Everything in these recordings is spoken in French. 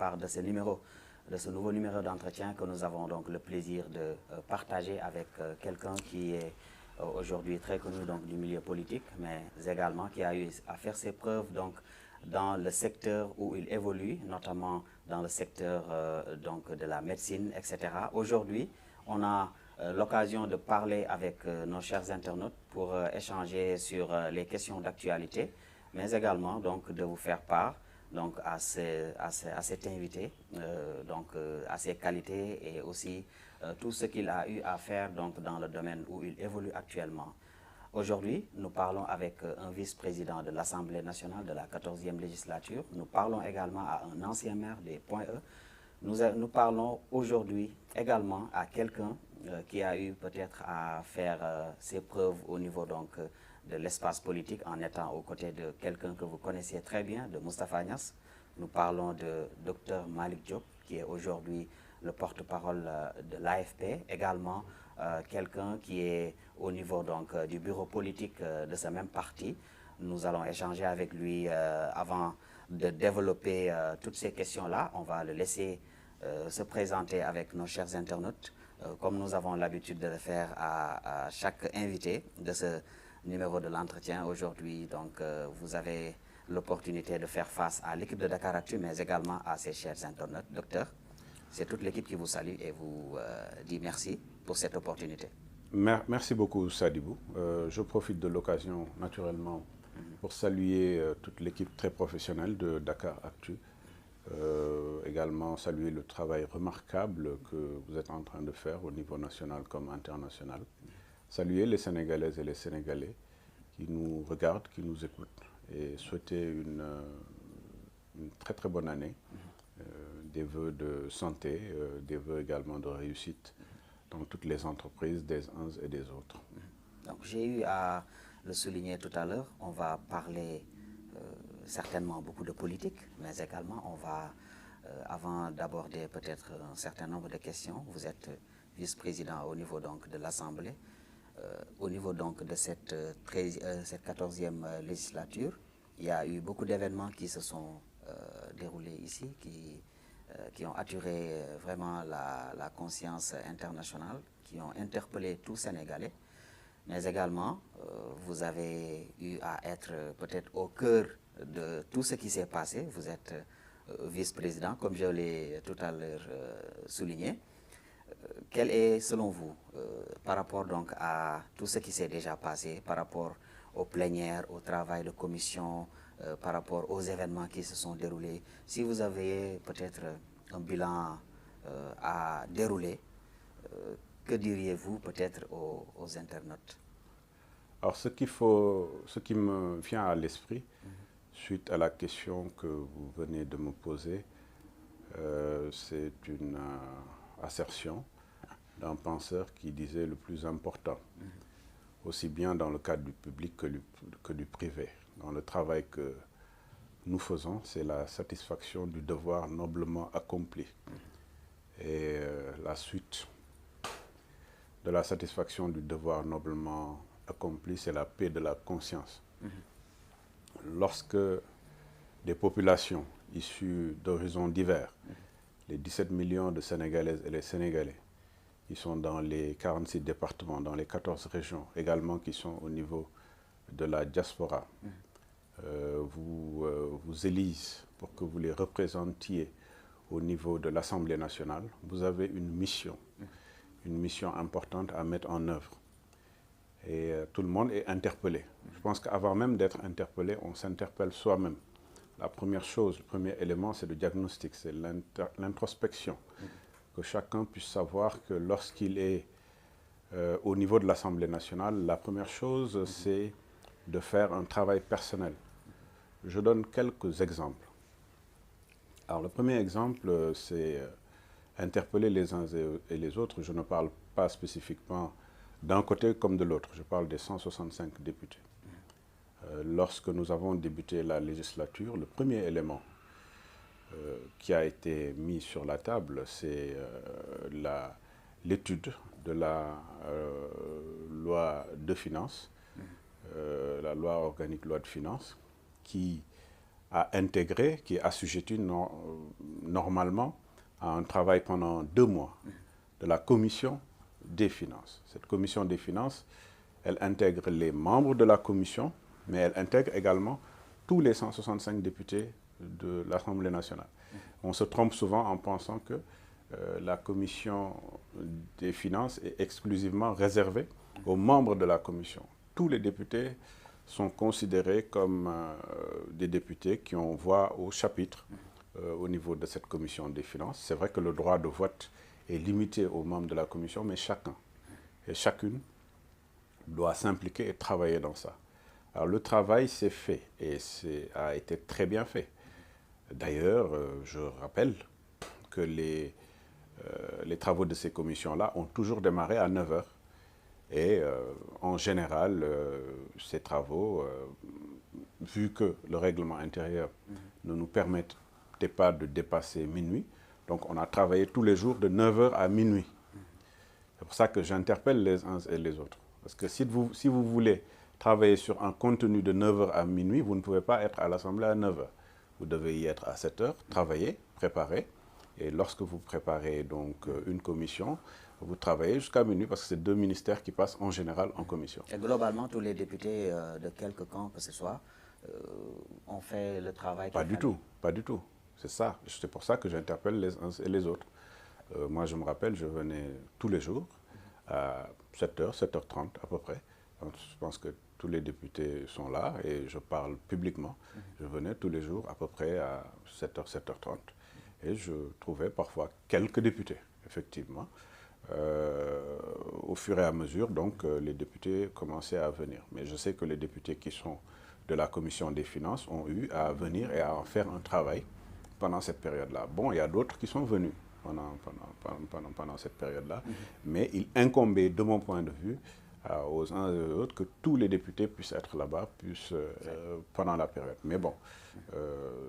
part de ce nouveau numéro d'entretien que nous avons donc le plaisir de partager avec quelqu'un qui est aujourd'hui très connu donc, du milieu politique, mais également qui a eu à faire ses preuves donc, dans le secteur où il évolue, notamment dans le secteur donc, de la médecine, etc. Aujourd'hui, on a l'occasion de parler avec nos chers internautes pour échanger sur les questions d'actualité, mais également donc, de vous faire part donc, à cet invité, à ses qualités et aussi tout ce qu'il a eu à faire donc, dans le domaine où il évolue actuellement. Aujourd'hui, nous parlons avec un vice-président de l'Assemblée nationale de la 14e législature. Nous parlons également à un ancien maire des Points-E. Nous parlons aujourd'hui également à quelqu'un qui a eu peut-être à faire ses preuves au niveau donc, de l'espace politique en étant aux côtés de quelqu'un que vous connaissez très bien, de Moustapha Niasse. Nous parlons de Dr Malick Diop, qui est aujourd'hui le porte-parole de l'AFP, également quelqu'un qui est au niveau donc, du bureau politique de ce même parti. Nous allons échanger avec lui avant de développer toutes ces questions-là. On va le laisser se présenter avec nos chers internautes, comme nous avons l'habitude de le faire à chaque invité de ce numéro de l'entretien. Aujourd'hui, donc, vous avez l'opportunité de faire face à l'équipe de Dakaractu, mais également à ses chers internautes. Docteur, c'est toute l'équipe qui vous salue et vous dit merci pour cette opportunité. Merci beaucoup, Sadibou. Je profite de l'occasion, naturellement, pour saluer toute l'équipe très professionnelle de Dakaractu. Également saluer le travail remarquable que vous êtes en train de faire au niveau national comme international. Saluer les Sénégalaises et les Sénégalais qui nous regardent, qui nous écoutent et souhaiter une très très bonne année. Des vœux de santé, des vœux également de réussite dans toutes les entreprises des uns et des autres. Donc j'ai eu à le souligner tout à l'heure, on va parler certainement beaucoup de politique, mais également on va, avant d'aborder peut-être un certain nombre de questions, vous êtes vice-président au niveau donc, de l'Assemblée, au niveau donc, de cette 14e législature. Il y a eu beaucoup d'événements qui se sont déroulés ici, qui ont attiré vraiment la conscience internationale, qui ont interpellé tout Sénégalais. Mais également, vous avez eu à être peut-être au cœur de tout ce qui s'est passé. Vous êtes vice-président, comme je l'ai tout à l'heure souligné. Quel est, selon vous, par rapport donc à tout ce qui s'est déjà passé, par rapport aux plénières, au travail de commission, par rapport aux événements qui se sont déroulés, si vous avez peut-être un bilan à dérouler, que diriez-vous peut-être aux internautes? Alors ce qui me vient à l'esprit, suite à la question que vous venez de me poser, c'est une assertion d'un penseur qui disait le plus important, aussi bien dans le cadre du public que du privé. Dans le travail que nous faisons, c'est la satisfaction du devoir noblement accompli. Et la suite de la satisfaction du devoir noblement accompli, c'est la paix de la conscience. Lorsque des populations issues d'horizons divers, les 17 millions de Sénégalaises et les Sénégalais, qui sont dans les 46 départements, dans les 14 régions, également qui sont au niveau de la diaspora, vous élisent pour que vous les représentiez au niveau de l'Assemblée nationale. Vous avez une mission importante à mettre en œuvre. Et tout le monde est interpellé. Je pense qu'avant même d'être interpellé, on s'interpelle soi-même. La première chose, le premier élément, c'est le diagnostic, c'est l'introspection. Que chacun puisse savoir que lorsqu'il est au niveau de l'Assemblée nationale, la première chose, c'est de faire un travail personnel. Je donne quelques exemples. Alors le premier exemple, c'est interpeller les uns et les autres. Je ne parle pas spécifiquement d'un côté comme de l'autre. Je parle des 165 députés. Lorsque nous avons débuté la législature, le premier élément qui a été mis sur la table, c'est l'étude de la loi de finances, la loi organique loi de finances, qui à intégrer, qui est assujetti normalement à un travail pendant 2 mois de la commission des finances. Cette commission des finances, elle intègre les membres de la commission, mais elle intègre également tous les 165 députés de l'Assemblée nationale. On se trompe souvent en pensant que la commission des finances est exclusivement réservée aux membres de la commission. Tous les députés sont considérés comme des députés qui ont voix au chapitre au niveau de cette commission des finances. C'est vrai que le droit de vote est limité aux membres de la commission, mais chacun et chacune doit s'impliquer et travailler dans ça. Alors le travail s'est fait et a été très bien fait. D'ailleurs, je rappelle que les travaux de ces commissions-là ont toujours démarré à 9 h. Et en général, ces travaux, vu que le règlement intérieur ne nous permettait pas de dépasser minuit, donc on a travaillé tous les jours de 9 h à minuit. C'est pour ça que j'interpelle les uns et les autres. Parce que si vous voulez travailler sur un contenu de 9 h à minuit, vous ne pouvez pas être à l'Assemblée à 9 h. Vous devez y être à 7 h, travailler, préparer. Et lorsque vous préparez donc une commission, vous travaillez jusqu'à minuit parce que c'est 2 ministères qui passent en général en commission. Et globalement, tous les députés de quelque camp que ce soit ont fait le travail. Pas du tout, pas du tout. C'est ça. C'est pour ça que j'interpelle les uns et les autres. Moi, je me rappelle, je venais tous les jours à 7 h, 7 h 30 à peu près. Donc, je pense que tous les députés sont là et je parle publiquement. Je venais tous les jours à peu près à 7 h, 7 h 30. Et je trouvais parfois quelques députés, effectivement. Au fur et à mesure, donc, les députés commençaient à venir. Mais je sais que les députés qui sont de la commission des finances ont eu à venir et à en faire un travail pendant cette période-là. Bon, il y a d'autres qui sont venus pendant cette période-là, mais il incombait, de mon point de vue, aux uns et aux autres que tous les députés puissent être là-bas pendant la période. Mais bon,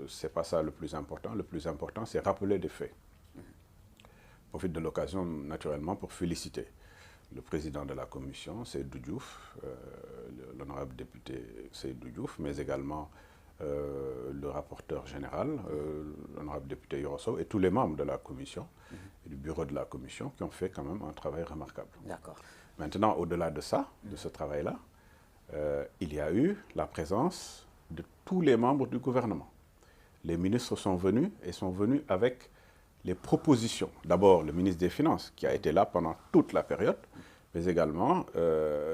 ce n'est pas ça le plus important. Le plus important, c'est rappeler des faits. Je profite de l'occasion, naturellement, pour féliciter le président de la commission, Seydou Diouf, l'honorable député Seydou Diouf, mais également le rapporteur général, l'honorable député Yoro Sow, et tous les membres de la commission et du bureau de la commission qui ont fait quand même un travail remarquable. D'accord. Maintenant, au-delà de ça, de ce travail-là, il y a eu la présence de tous les membres du gouvernement. Les ministres sont venus et sont venus avec les propositions. D'abord, le ministre des Finances, qui a été là pendant toute la période, mais également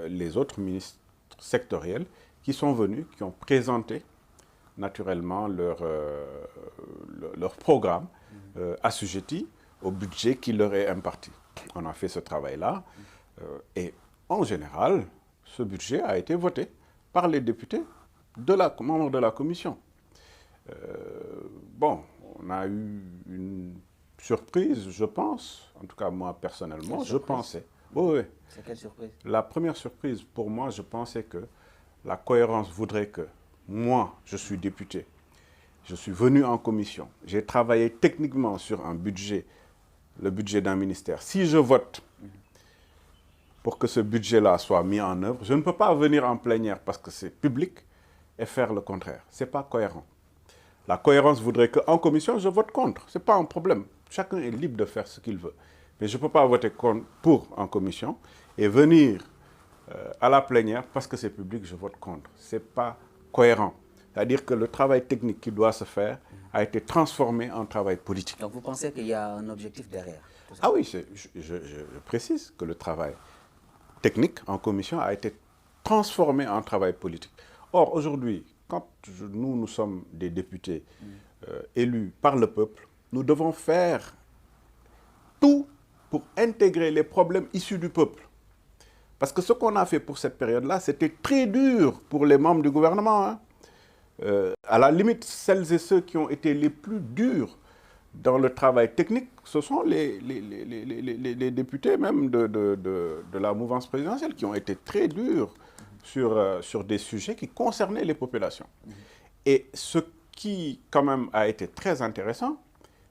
les autres ministres sectoriels qui sont venus, qui ont présenté naturellement leur programme assujetti au budget qui leur est imparti. On a fait ce travail-là et en général, ce budget a été voté par les députés membres de la commission. Bon, on a eu une surprise, je pense, en tout cas moi personnellement, je pensais. Oui. C'est quelle surprise? La première surprise pour moi, je pensais que la cohérence voudrait que moi, je suis député, je suis venu en commission, j'ai travaillé techniquement sur un budget, le budget d'un ministère. Si je vote pour que ce budget-là soit mis en œuvre, je ne peux pas venir en plénière parce que c'est public et faire le contraire. Ce n'est pas cohérent. La cohérence voudrait qu'en commission, je vote contre. Ce n'est pas un problème. Chacun est libre de faire ce qu'il veut. Mais je ne peux pas voter pour en commission et venir à la plénière parce que c'est public, je vote contre. Ce n'est pas cohérent. C'est-à-dire que le travail technique qui doit se faire a été transformé en travail politique. Donc vous pensez qu'il y a un objectif derrière? Ah oui, je précise que le travail technique en commission a été transformé en travail politique. Or, aujourd'hui, quand nous sommes des députés élus par le peuple, nous devons faire tout pour intégrer les problèmes issus du peuple. Parce que ce qu'on a fait pour cette période-là, c'était très dur pour les membres du gouvernement. Hein. À la limite, celles et ceux qui ont été les plus durs dans le travail technique, ce sont les députés même de la mouvance présidentielle qui ont été très durs sur des sujets qui concernaient les populations. Et ce qui, quand même, a été très intéressant,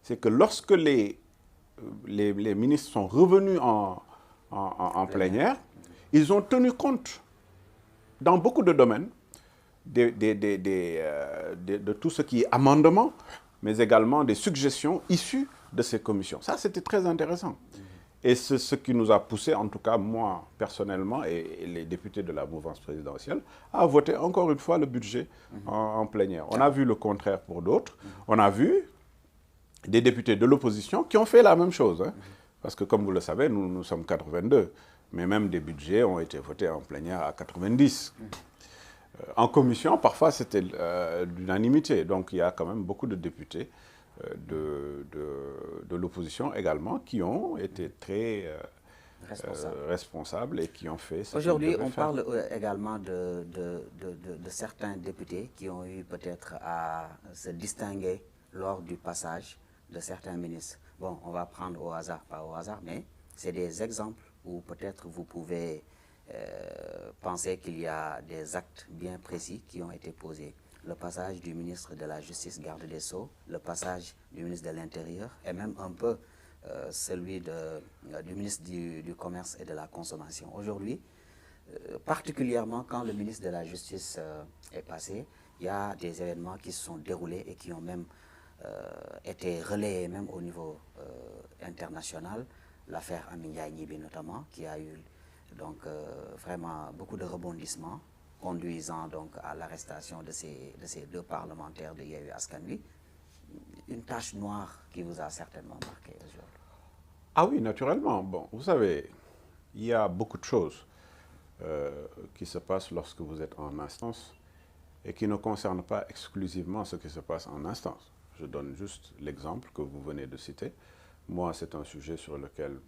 c'est que lorsque les ministres sont revenus en plénière, ils ont tenu compte, dans beaucoup de domaines, de tout ce qui est amendement, mais également des suggestions issues de ces commissions. Ça, c'était très intéressant. Et c'est ce qui nous a poussé, en tout cas moi personnellement et les députés de la mouvance présidentielle, à voter encore une fois le budget en plénière. On a vu le contraire pour d'autres. On a vu des députés de l'opposition qui ont fait la même chose. Hein. Parce que comme vous le savez, nous sommes 82. Mais même des budgets ont été votés en plénière à 90. En commission, parfois, c'était l'unanimité. Donc, il y a quand même beaucoup de députés de l'opposition également qui ont été très responsables et qui ont fait ce Aujourd'hui, on parle également de certains députés qui ont eu peut-être à se distinguer lors du passage de certains ministres. Bon, on va prendre au hasard, pas au hasard, mais c'est des exemples où peut-être vous pouvez penser qu'il y a des actes bien précis qui ont été posés. Le passage du ministre de la Justice, garde des Sceaux, le passage du ministre de l'Intérieur et même un peu celui du ministre du Commerce et de la Consommation. Aujourd'hui, particulièrement quand le ministre de la Justice est passé, il y a des événements qui se sont déroulés et qui ont même été relayés même au niveau international. L'affaire Amin Ndiaye Gniby notamment, qui a eu donc vraiment beaucoup de rebondissements conduisant donc à l'arrestation de ces deux parlementaires de Yewwi Askan Wi. Une tache noire qui vous a certainement marqué aujourd'hui. Ah oui, naturellement. Bon, vous savez, il y a beaucoup de choses qui se passent lorsque vous êtes en instance et qui ne concernent pas exclusivement ce qui se passe en instance. Je donne juste l'exemple que vous venez de citer. Moi, c'est un sujet sur lequel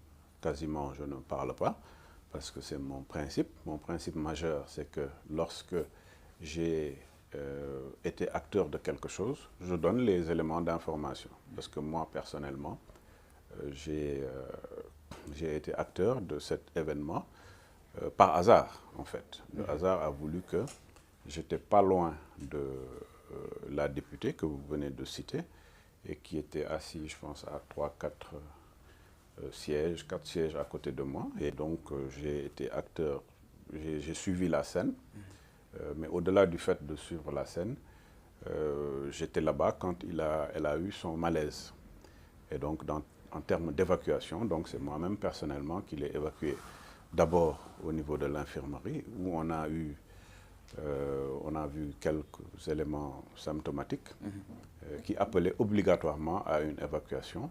quasiment je ne parle pas parce que c'est mon principe. Mon principe majeur, c'est que lorsque j'ai été acteur de quelque chose, je donne les éléments d'information. Parce que moi, personnellement, j'ai été acteur de cet événement par hasard, en fait. Le hasard a voulu que j'étais pas loin de la députée que vous venez de citer et qui était assise, je pense, à 3-4 sièges, 4 sièges à côté de moi. Et donc, j'ai été acteur, j'ai suivi la scène. Mais au-delà du fait de suivre la scène, j'étais là-bas quand elle a eu son malaise. Et donc, en termes d'évacuation, donc c'est moi-même personnellement qui l'ai évacué d'abord au niveau de l'infirmerie où on a vu quelques éléments symptomatiques qui appelaient obligatoirement à une évacuation.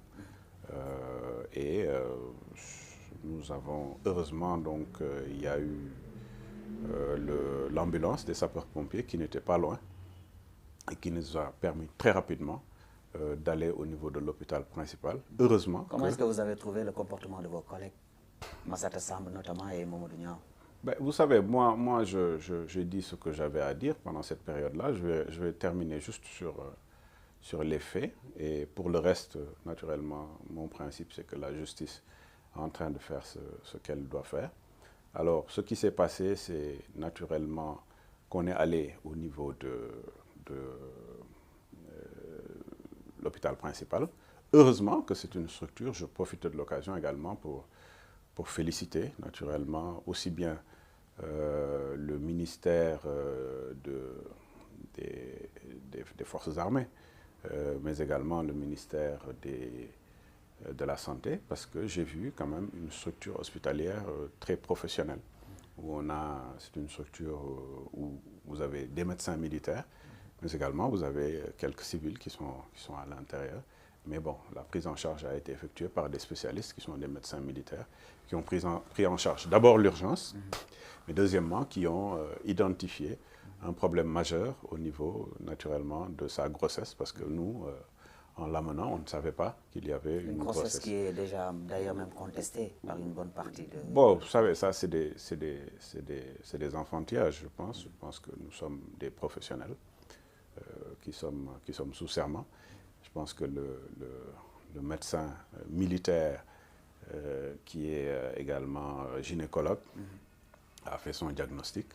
Nous avons, heureusement, donc, il y a eu l'ambulance des sapeurs-pompiers qui n'était pas loin et qui nous a permis très rapidement d'aller au niveau de l'hôpital principal. Heureusement. Comment est-ce que vous avez trouvé le comportement de vos collègues, Massata Samb notamment et Mamadou Niang? Ben, vous savez, moi j'ai dit ce que j'avais à dire pendant cette période-là. Je vais terminer juste sur les faits. Et pour le reste, naturellement, mon principe, c'est que la justice est en train de faire ce qu'elle doit faire. Alors, ce qui s'est passé, c'est naturellement qu'on est allé au niveau de l'hôpital principal. Heureusement que c'est une structure, je profite de l'occasion également pour féliciter naturellement aussi bien le ministère des Forces armées, mais également le ministère de la Santé, parce que j'ai vu quand même une structure hospitalière très professionnelle. C'est une structure où vous avez des médecins militaires, mais également vous avez quelques civils qui sont à l'intérieur. Mais bon, la prise en charge a été effectuée par des spécialistes qui sont des médecins militaires, qui ont pris en charge d'abord l'urgence, mais deuxièmement, qui ont identifié un problème majeur au niveau, naturellement, de sa grossesse, parce que nous, en l'amenant, on ne savait pas qu'il y avait une grossesse. Qui est déjà d'ailleurs même contestée par une bonne partie de... Bon, vous savez, ça c'est des enfantillages, je pense. Je pense que nous sommes des professionnels qui sommes sous serment. Je pense que le médecin militaire qui est également gynécologue a fait son diagnostic,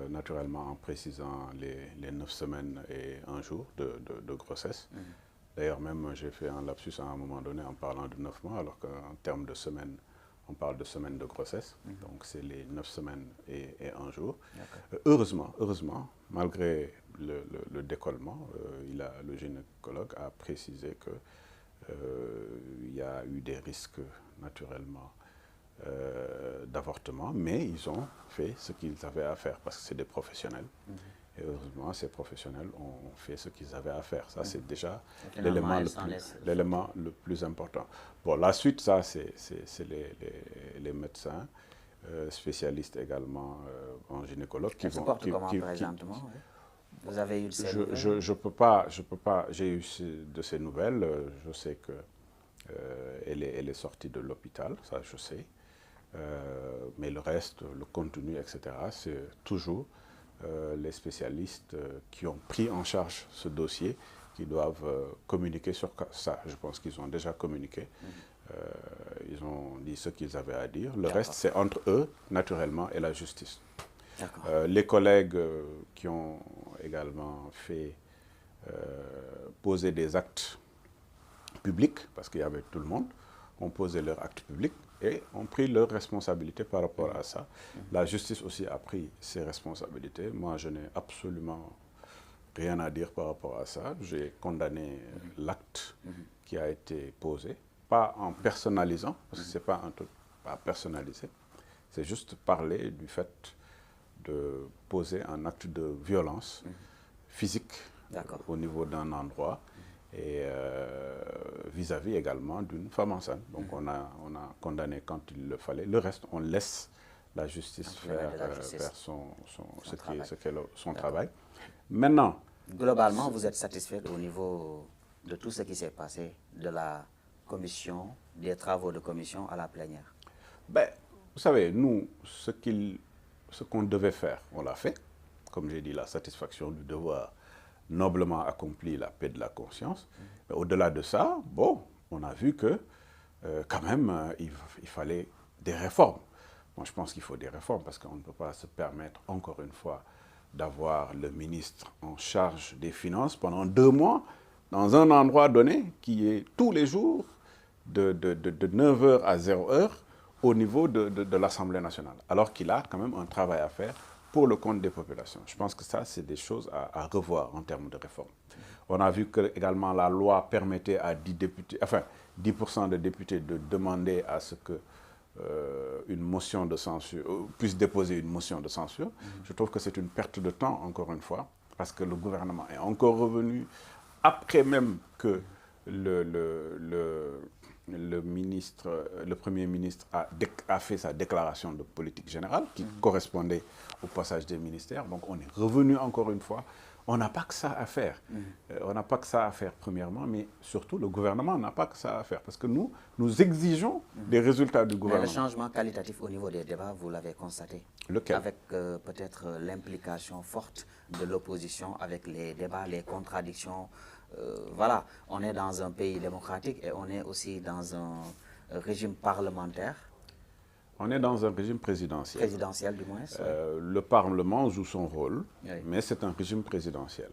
naturellement en précisant les 9 semaines et 1 jour de grossesse. D'ailleurs, même j'ai fait un lapsus à un moment donné en parlant de 9 mois, alors qu'en termes de semaines, On parle de semaines de grossesse, donc c'est les 9 semaines et 1 jour. Heureusement, malgré le décollement, le gynécologue a précisé que il y a eu des risques naturellement d'avortement, mais ils ont fait ce qu'ils avaient à faire parce que c'est des professionnels. Et heureusement, ces professionnels ont fait ce qu'ils avaient à faire. Ça, c'est déjà l'élément le plus important. Bon, la suite, ça, c'est les médecins, spécialistes également en gynécologue. Ça se porte comment présentement? Vous avez eu de ces nouvelles? Je peux pas, j'ai eu de ces nouvelles. Je sais que elle est sortie de l'hôpital, ça je sais. Mais le reste, le contenu, etc., c'est toujours les spécialistes qui ont pris en charge ce dossier qui doivent communiquer sur ça. Je pense qu'ils ont déjà communiqué. Ils ont dit ce qu'ils avaient à dire. Le reste, c'est entre eux, naturellement, et la justice. Les collègues qui ont également fait poser des actes publics, parce qu'il y avait tout le monde, ont posé leurs actes publics et ont pris leurs responsabilités par rapport à ça. La justice aussi a pris ses responsabilités. Moi, je n'ai absolument rien à dire par rapport à ça. J'ai condamné l'acte qui a été posé, pas en personnalisant, parce que ce n'est pas un truc à personnaliser, c'est juste parler du fait de poser un acte de violence physique au niveau d'un endroit et vis-à-vis également d'une femme enceinte. Donc on a condamné quand il le fallait. Le reste, on laisse la justice faire son travail. Maintenant... Globalement, vous êtes satisfait au niveau de tout ce qui s'est passé, de la commission, des travaux de commission à la plénière? Ben, vous savez, nous, ce qu'on devait faire, on l'a fait. Comme j'ai dit, la satisfaction du devoir noblement accompli, la paix de la conscience. Mais au-delà de ça, bon, on a vu que quand même, il fallait des réformes. Moi, je pense qu'il faut des réformes parce qu'on ne peut pas se permettre, encore une fois, d'avoir le ministre en charge des finances pendant 2 mois dans un endroit donné qui est tous les jours de 9h à 0h au niveau de l'Assemblée nationale, alors qu'il a quand même un travail à faire pour le compte des populations. Je pense que ça, c'est des choses à revoir en termes de réforme. On a vu que également la loi permettait à 10% de députés de demander à ce que une motion de censure, puisse déposer une motion de censure. Je trouve que c'est une perte de temps, encore une fois, parce que le gouvernement est encore revenu, après même que le Premier ministre a fait sa déclaration de politique générale, qui correspondait au passage des ministères. Donc on est revenu encore une fois. On n'a pas que ça à faire. On n'a pas que ça à faire, premièrement, mais surtout, le gouvernement n'a pas que ça à faire. Parce que nous exigeons des résultats du gouvernement. Mais le changement qualitatif au niveau des débats, vous l'avez constaté? Lequel? Avec peut-être l'implication forte de l'opposition avec les débats, les contradictions. Voilà, on est dans un pays démocratique et on est aussi dans un régime parlementaire. On est dans un régime présidentiel. Présidentiel, du moins. Le Parlement joue son rôle, mais c'est un régime présidentiel.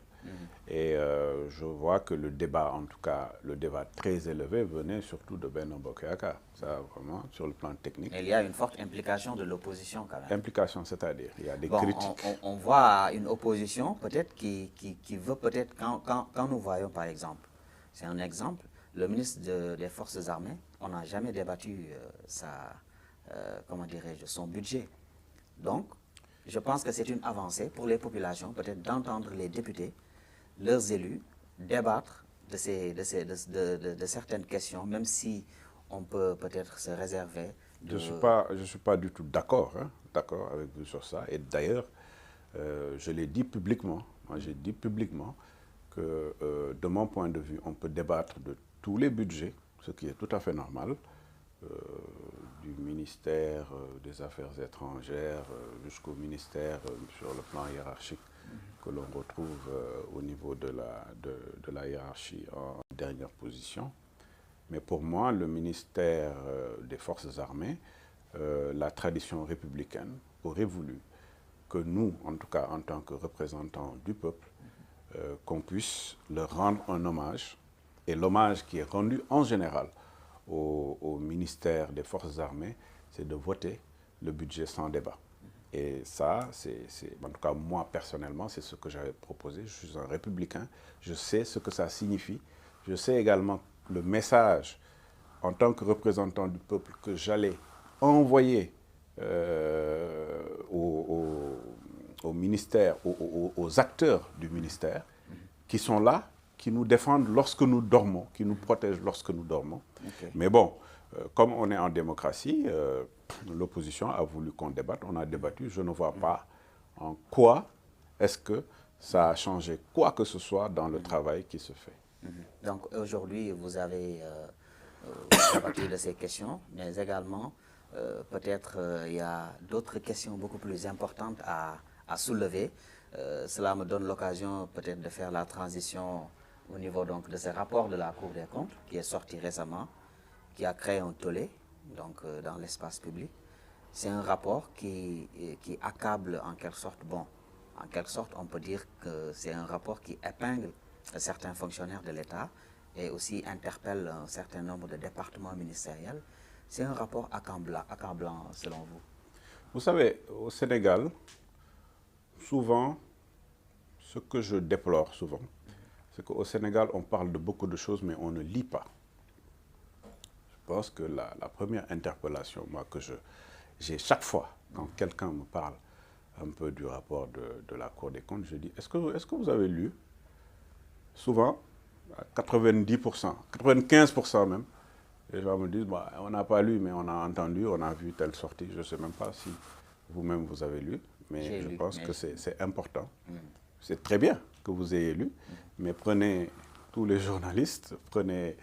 Et je vois que le débat, en tout cas, le débat très élevé, venait surtout de Benno Bokk Yakaar. Ça, vraiment, sur le plan technique. Et il y a une forte implication de l'opposition, quand même. Implication, c'est-à-dire, il y a des critiques. On voit une opposition, peut-être, qui veut peut-être, quand nous voyons, par exemple, c'est un exemple, le ministre des Forces armées, on n'a jamais débattu comment dirais-je, son budget. Donc, je pense que c'est une avancée pour les populations, peut-être d'entendre les députés, leurs élus, débattre de certaines questions, même si on peut peut-être se réserver. Je ne suis pas du tout d'accord avec vous sur ça. Et d'ailleurs, je l'ai dit publiquement. Moi, j'ai dit publiquement que, de mon point de vue, on peut débattre de tous les budgets, ce qui est tout à fait normal. Du ministère des Affaires étrangères jusqu'au ministère sur le plan hiérarchique que l'on retrouve au niveau de la hiérarchie en dernière position. Mais pour moi, le ministère des Forces armées, la tradition républicaine aurait voulu que nous, en tout cas en tant que représentants du peuple, qu'on puisse leur rendre un hommage, et l'hommage qui est rendu en général au ministère des Forces armées, c'est de voter le budget sans débat. Et ça, en tout cas moi personnellement, c'est ce que j'avais proposé. Je suis un républicain, je sais ce que ça signifie. Je sais également le message en tant que représentant du peuple que j'allais envoyer au ministère, aux acteurs du ministère, qui sont là, qui nous défendent lorsque nous dormons, qui nous protègent lorsque nous dormons. Okay. Mais bon, comme on est en démocratie, l'opposition a voulu qu'on débatte, on a débattu. Je ne vois pas en quoi est-ce que ça a changé quoi que ce soit dans le travail qui se fait. Donc aujourd'hui, vous avez débattu de ces questions, mais également, peut-être il y a d'autres questions beaucoup plus importantes à soulever. Cela me donne l'occasion peut-être de faire la transition au niveau donc de ce rapport de la Cour des comptes qui est sorti récemment, qui a créé un tollé donc, dans l'espace public. C'est un rapport qui accable en quelque sorte, bon, en quelque sorte on peut dire que c'est un rapport qui épingle certains fonctionnaires de l'État et aussi interpelle un certain nombre de départements ministériels. C'est un rapport accablant selon vous? Vous savez, au Sénégal, souvent, ce que je déplore souvent, c'est qu'au Sénégal, on parle de beaucoup de choses, mais on ne lit pas. Je pense que la première interpellation, moi, que j'ai chaque fois, quand quelqu'un me parle un peu du rapport de la Cour des comptes, je dis, est-ce que vous avez lu? Souvent, à 90%, 95% même, les gens me disent, bah, on n'a pas lu, mais on a entendu, on a vu telle sortie. Je ne sais même pas si vous-même vous avez lu, mais je pense que c'est important. C'est très bien que vous ayez lu, mais prenez tous les journalistes, prenez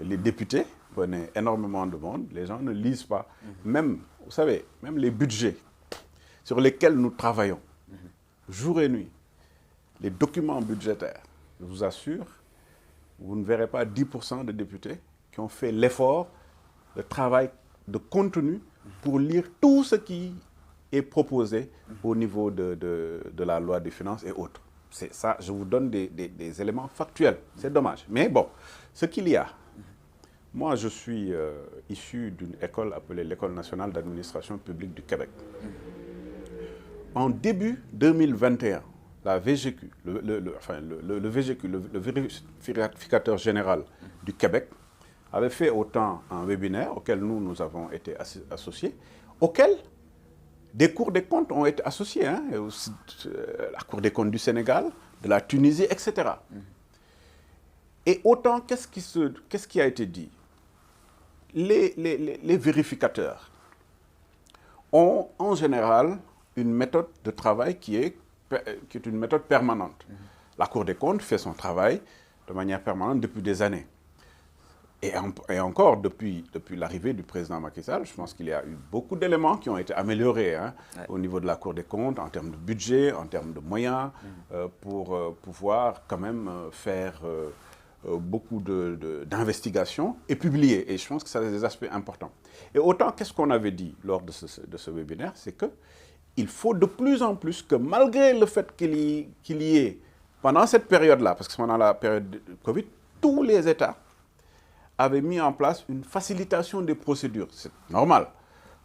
les députés, prenez énormément de monde, les gens ne lisent pas. Même, vous savez, même les budgets sur lesquels nous travaillons, jour et nuit, les documents budgétaires, je vous assure, vous ne verrez pas 10% de députés qui ont fait l'effort, le travail de contenu pour lire tout ce qui est proposé au niveau de la loi des finances et autres. C'est ça, je vous donne des éléments factuels. C'est dommage. Mais bon, ce qu'il y a, moi je suis issu d'une école appelée l'École nationale d'administration publique du Québec. En début 2021, la VGQ, le VGQ, le vérificateur général du Québec, avait fait autant un webinaire auquel nous avons été associés, auquel des cours des comptes ont été associés, hein, la Cour des comptes du Sénégal, de la Tunisie, etc. Et autant, qu'est-ce qui a été dit? Les vérificateurs ont en général une méthode de travail qui est une méthode permanente. La Cour des comptes fait son travail de manière permanente depuis des années. Et encore, depuis l'arrivée du président Macky Sall, je pense qu'il y a eu beaucoup d'éléments qui ont été améliorés au niveau de la Cour des comptes, en termes de budget, en termes de moyens, pour pouvoir quand même faire beaucoup d'investigations et publier. Et je pense que ça a des aspects importants. Et autant, qu'est-ce qu'on avait dit lors de ce webinaire, c'est qu'il faut de plus en plus que malgré le fait qu'il y ait, pendant cette période-là, parce que pendant la période de Covid, tous les États avaient mis en place une facilitation des procédures. C'est normal,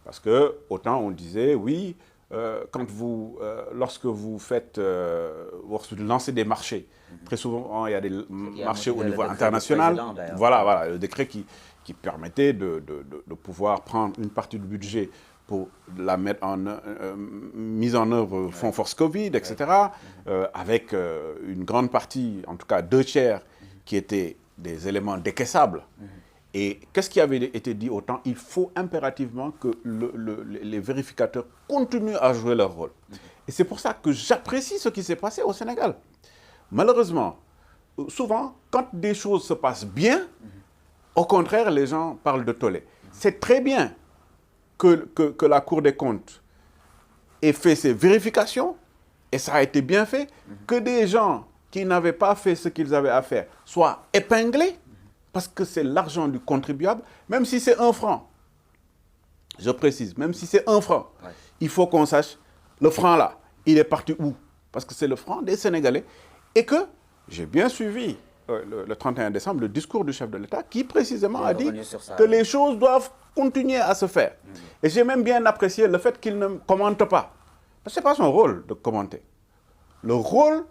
parce que autant on disait, oui, lorsque vous lancez des marchés, très souvent il y a des marchés au niveau international, voilà, le décret qui permettait de pouvoir prendre une partie du budget pour la mettre mise en œuvre Fonds Force Covid, etc., avec une grande partie, en tout cas 2/3, qui étaient des éléments décaissables. Et qu'est-ce qui avait été dit autant? Il faut impérativement que les vérificateurs continuent à jouer leur rôle. Et c'est pour ça que j'apprécie ce qui s'est passé au Sénégal. Malheureusement, souvent, quand des choses se passent bien, au contraire, les gens parlent de tollé. C'est très bien que la Cour des comptes ait fait ses vérifications, et ça a été bien fait, que des gens qui n'avaient pas fait ce qu'ils avaient à faire soient épinglés, parce que c'est l'argent du contribuable, même si c'est 1 franc. Je précise, même si c'est 1 franc, il faut qu'on sache, le franc là, il est parti où? Parce que c'est le franc des Sénégalais. Et que j'ai bien suivi le 31 décembre le discours du chef de l'État qui précisément a dit que les choses doivent continuer à se faire. Et j'ai même bien apprécié le fait qu'il ne commente pas. Parce que ce n'est pas son rôle de commenter. Le rôle,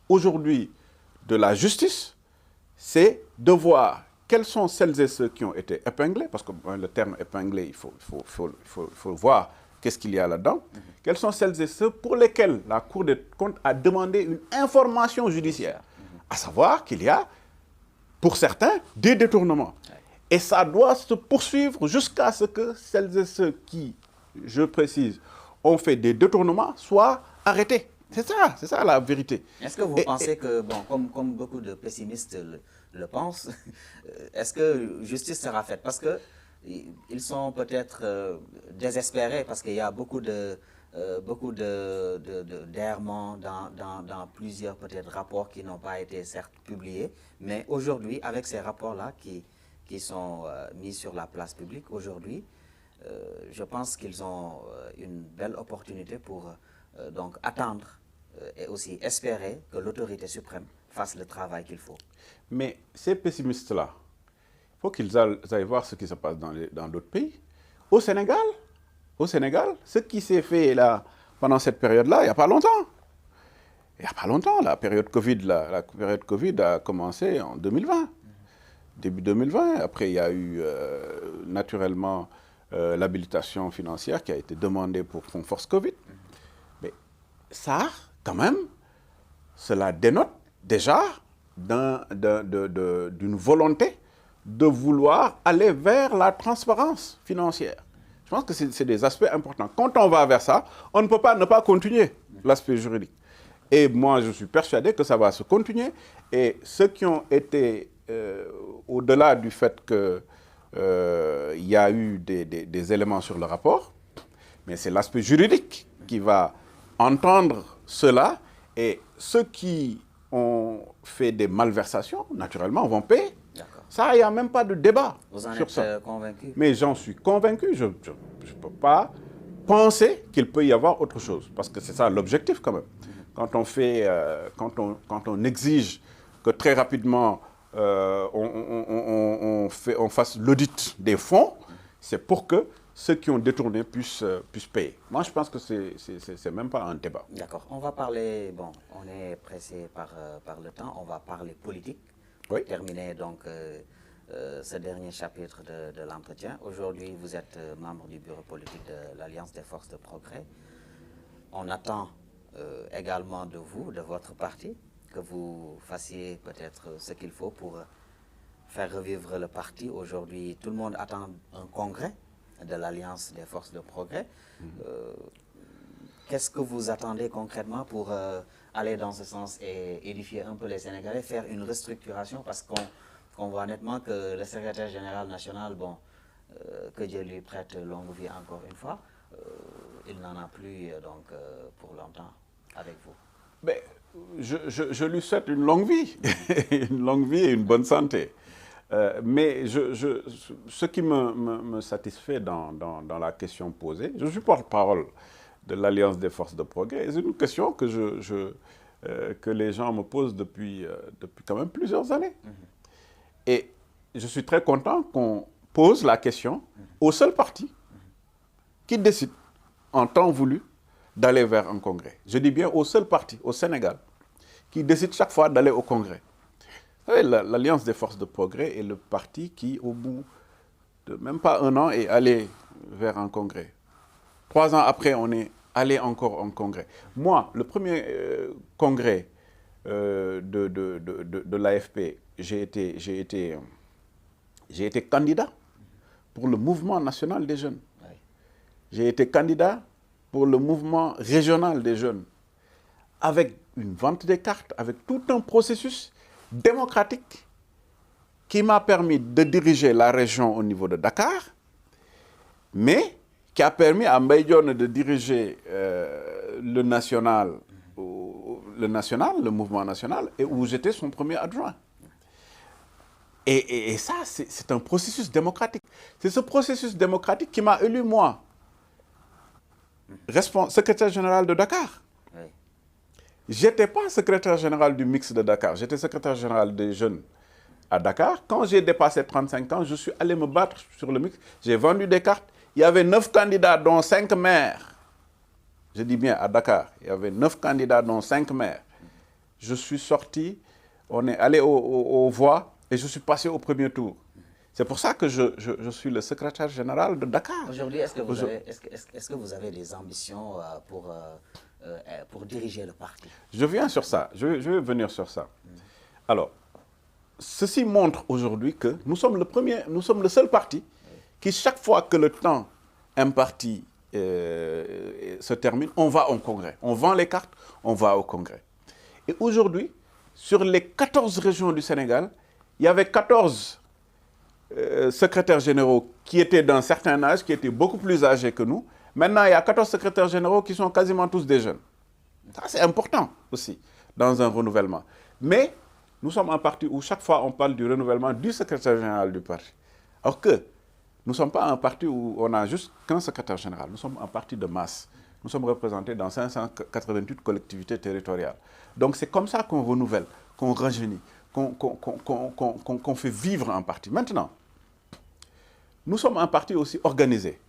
aujourd'hui, de la justice, c'est de voir quels sont celles et ceux qui ont été épinglés, parce que le terme épinglé, il faut voir qu'est-ce qu'il y a là-dedans. Quels sont celles et ceux pour lesquels la Cour des comptes a demandé une information judiciaire, à savoir qu'il y a, pour certains, des détournements. Et ça doit se poursuivre jusqu'à ce que celles et ceux qui, je précise, ont fait des détournements soient arrêtés. C'est ça la vérité. Est-ce que vous pensez que, bon, comme beaucoup de pessimistes le pensent, est-ce que justice sera faite? Parce qu'ils sont peut-être désespérés, parce qu'il y a beaucoup d'errements dans plusieurs peut-être rapports qui n'ont pas été certes publiés. Mais aujourd'hui, avec ces rapports-là qui sont mis sur la place publique, aujourd'hui, je pense qu'ils ont une belle opportunité pour donc attendre et aussi espérer que l'autorité suprême fasse le travail qu'il faut. Mais ces pessimistes-là, il faut qu'ils aillent voir ce qui se passe dans d'autres pays. Au Sénégal, ce qui s'est fait là, pendant cette période-là, il n'y a pas longtemps. Il n'y a pas longtemps, la période Covid a commencé en 2020. Début 2020, après il y a eu naturellement l'habilitation financière qui a été demandée pour Fonds Force Covid. Mais ça, quand même, cela dénote déjà d'une volonté de vouloir aller vers la transparence financière. Je pense que c'est des aspects importants. Quand on va vers ça, on ne peut pas ne pas continuer l'aspect juridique. Et moi, je suis persuadé que ça va se continuer. Et ceux qui ont été, au-delà du fait qu'il y a eu des éléments sur le rapport, mais c'est l'aspect juridique qui va entendre cela. Et ceux qui ont fait des malversations, naturellement, vont payer. Ça, il n'y a même pas de débat sur ça. Vous en êtes convaincu? Mais j'en suis convaincu. Je ne peux pas penser qu'il peut y avoir autre chose. Parce que c'est ça l'objectif quand même. Quand on exige que très rapidement on fasse l'audit des fonds, c'est pour que ceux qui ont détourné puissent payer. Moi, je pense que c'est même pas un débat. D'accord. On va parler, bon, on est pressé par le temps, on va parler politique. Oui. Pour terminer donc ce dernier chapitre de l'entretien. Aujourd'hui, vous êtes membre du bureau politique de l'Alliance des forces de progrès. On attend également de vous, de votre parti, que vous fassiez peut-être ce qu'il faut pour faire revivre le parti. Aujourd'hui, tout le monde attend un congrès de l'Alliance des forces de progrès. Qu'est-ce que vous attendez concrètement pour aller dans ce sens et édifier un peu les Sénégalais, faire une restructuration, parce qu'on voit nettement que le secrétaire général national, bon, que Dieu lui prête longue vie encore une fois, il n'en a plus donc pour longtemps avec vous. Mais je lui souhaite une longue vie, une longue vie et une bonne santé. Mais ce qui me satisfait dans la question posée, je suis porte-parole de l'Alliance des forces de progrès. C'est une question que les gens me posent depuis quand même plusieurs années. Et je suis très content qu'on pose la question au seul parti qui décide, en temps voulu, d'aller vers un congrès. Je dis bien au seul parti, au Sénégal, qui décide chaque fois d'aller au congrès. Vous savez, l'Alliance des forces de progrès est le parti qui, au bout de même pas un an, est allé vers un congrès. 3 ans après, on est allé encore en congrès. Moi, le premier congrès de l'AFP, j'ai été candidat pour le mouvement national des jeunes. Oui. J'ai été candidat pour le mouvement régional des jeunes, avec une vente des cartes, avec tout un processus démocratique qui m'a permis de diriger la région au niveau de Dakar, mais qui a permis à Mbaye Dione de diriger le mouvement national, et où j'étais son premier adjoint. Et ça, c'est un processus démocratique. C'est ce processus démocratique qui m'a élu, moi, secrétaire général de Dakar. Oui. Je n'étais pas secrétaire général du mix de Dakar, j'étais secrétaire général des jeunes à Dakar. Quand j'ai dépassé 35 ans, je suis allé me battre sur le mix. J'ai vendu des cartes. Il y avait 9 candidats, dont 5 maires. Je dis bien à Dakar. Il y avait 9 candidats, dont 5 maires. Je suis sorti, on est allé aux voix et je suis passé au premier tour. C'est pour ça que je suis le secrétaire général de Dakar. Aujourd'hui, est-ce que vous avez des ambitions pour diriger le parti? Je viens sur ça, je vais venir sur ça. Alors, ceci montre aujourd'hui que nous sommes le seul parti qui, chaque fois que le temps imparti se termine, on va au congrès. On vend les cartes, on va au congrès. Et aujourd'hui, sur les 14 régions du Sénégal, il y avait 14 secrétaires généraux qui étaient d'un certain âge, qui étaient beaucoup plus âgés que nous. Maintenant, il y a 14 secrétaires généraux qui sont quasiment tous des jeunes. Ça, c'est important aussi, dans un renouvellement. Mais nous sommes un parti où chaque fois on parle du renouvellement du secrétaire général du parti. Alors que nous ne sommes pas un parti où on n'a juste qu'un secrétaire général. Nous sommes un parti de masse. Nous sommes représentés dans 588 collectivités territoriales. Donc c'est comme ça qu'on renouvelle, qu'on rajeunit, qu'on fait vivre un parti. Maintenant, nous sommes un parti aussi organisé.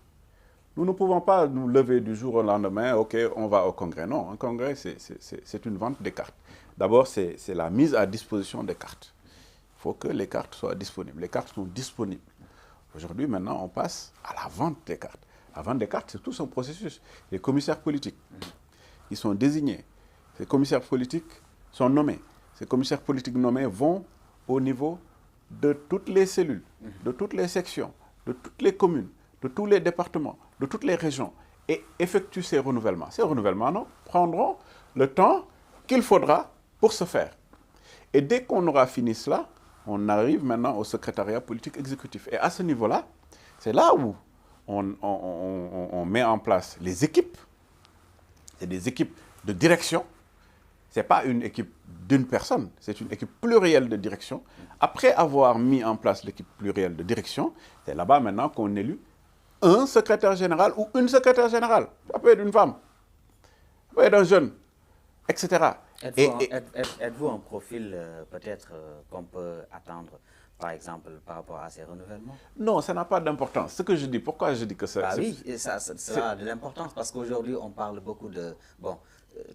Nous ne pouvons pas nous lever du jour au lendemain, ok, on va au congrès. Non, un congrès, c'est une vente des cartes. D'abord, c'est la mise à disposition des cartes. Il faut que les cartes soient disponibles. Les cartes sont disponibles. Aujourd'hui, maintenant, on passe à la vente des cartes. La vente des cartes, c'est tout un processus. Les commissaires politiques, ils sont désignés. Ces commissaires politiques sont nommés. Ces commissaires politiques nommés vont au niveau de toutes les cellules, de toutes les sections, de toutes les communes, de tous les départements, de toutes les régions et effectuent ces renouvellements. Ces renouvellements non, prendront le temps qu'il faudra pour se faire. Et dès qu'on aura fini cela, on arrive maintenant au secrétariat politique exécutif. Et à ce niveau-là, c'est là où on met en place les équipes. C'est des équipes de direction. Ce n'est pas une équipe d'une personne, c'est une équipe plurielle de direction. Après avoir mis en place l'équipe plurielle de direction, c'est là-bas maintenant qu'on élit un secrétaire général ou une secrétaire générale. Ça peut être une femme, ça peut être un jeune, etc. Êtes-vous un profil peut-être qu'on peut attendre, par exemple, par rapport à ces renouvellements? Non, ça n'a pas d'importance. Ce que je dis, pourquoi je dis que ça... oui, ça a de l'importance parce qu'aujourd'hui, on parle beaucoup de... Bon,